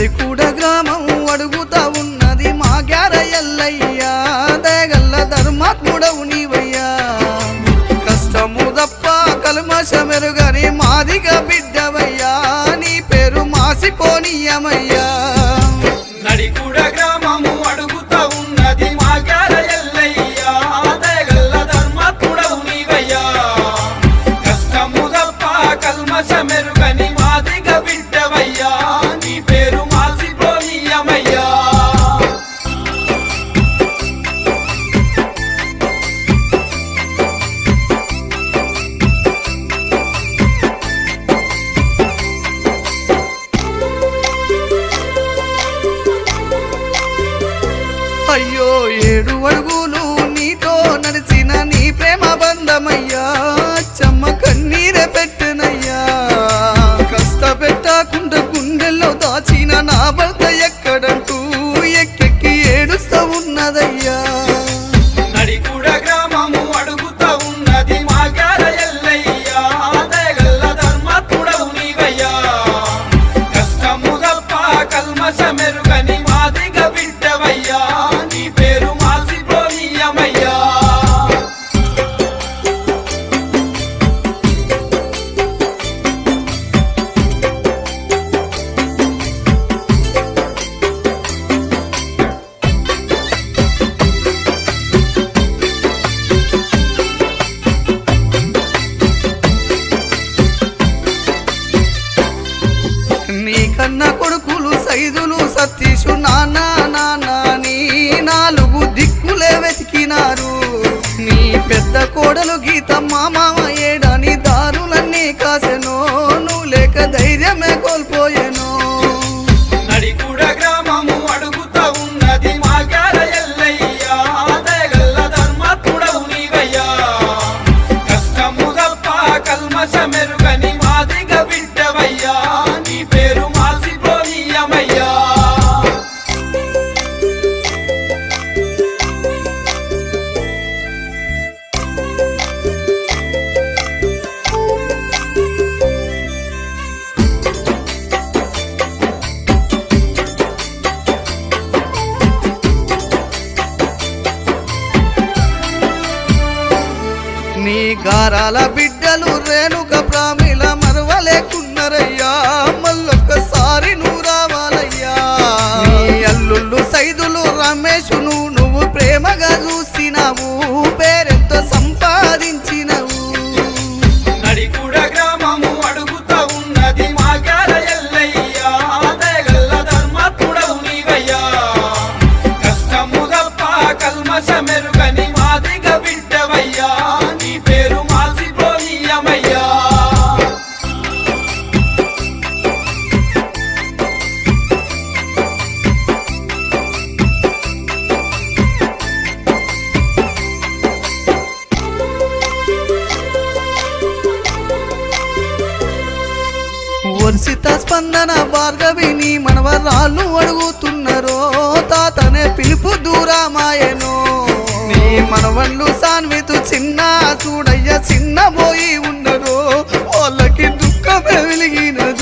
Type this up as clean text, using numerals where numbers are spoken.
నడికూడ గ్రామం అడుగుతా ఉన్నది మా గ్యార ఎల్లయ్యా దయగల్ల ధర్మాత్ముడవు నీవయ్యా కష్టము తప్ప కల్మషమెరుగని మాదిగా బిడ్డవయ్యా నీ పేరు మాసిపోనీయమయ్యా నడికూడ గ్రామము అడుగుతా ఉన్నది మా గ్యార ఎల్లయ్యా దయగల్ల ధర్మాత్ముడవు నీవయ్యా కష్టము తప్ప కల్మషమెరుగని మాదిగా బిడ్డవయ్యా నీ పేరు మాసిపోనీయమయ్యా అయ్యో 7 అడుగులు నీతో నడిచిన నీ ప్రేమ బంధమయ్యా చెమ్మ కన్నీరే పెట్టనయ్యా కష్టపెట్టకుండా గుండెల్లో దాచిన నా భర్త ఎక్కడంటూ ఎక్కెక్కి ఏడుస్తా ఉన్నదయ్యా నడికూడ గ్రామము అడుగుతా ఉన్నది మా గ్యార ఎల్లయ్యా దయగల్ల ధర్మాత్ముడవు నీవయ్యా కష్టము తప్ప కల్మషమెరుగని మాదిగా బిడ్డవయ్యా నీ పేరు మాసిపోనీయమయ్యా నీ కన్న కొడుకులు సైదులు సతీషు నానా నానా నీ 4 దిక్కులే వెతికినారు నీ పెద్ద కోడలు గీత మా మామ ఏడని దారులన్నీ కాసెనో నువ్వు లేక ధైర్యమే కోల్పోయెనో నడికూడ గ్రామము అడుగుతా ఉన్నది మా గ్యార ఎల్లయ్యా దయగల్ల ధర్మాత్ముడవు నీవయ్యా కష్టము తప్ప కల్మషమెరుగని మాదిగా బిడ్డవయ్యా నీ పేరు మాసిపోనీయమయ్యా నీ గారాల బిడ్డలు రేణుక ప్రామిల మరవలేకున్నరయ్యా మళ్ళొక్కసారి నువ్వు రావాలయ్యా నీ అల్లుళ్ళు సైదులు రమేషును నువ్వు ప్రేమగా చూసినావు పేరెంతో సంపాదించినవు నడికూడ గ్రామము అడుగుతా ఉన్నది మా గ్యార ఎల్లయ్యా దయగల్ల ధర్మాత్ముడవు నీవయ్యా కష్టము తప్ప కల్మషమెరుగని మాదిగా బిడ్డవయ్యా నీ పేరు మాసిపోనీయమయ్యా వర్షిత స్పందన భార్గవిని మనవరాళ్ళు అడుగుతున్నారో తాతనే పిలుపు దూరమాయనో నీ మనవళ్ళు సాన్వితు చిన్న చూడయ్య చిన్న పోయి ఉన్నరో వాళ్ళకి దుఃఖమే వెలిగినది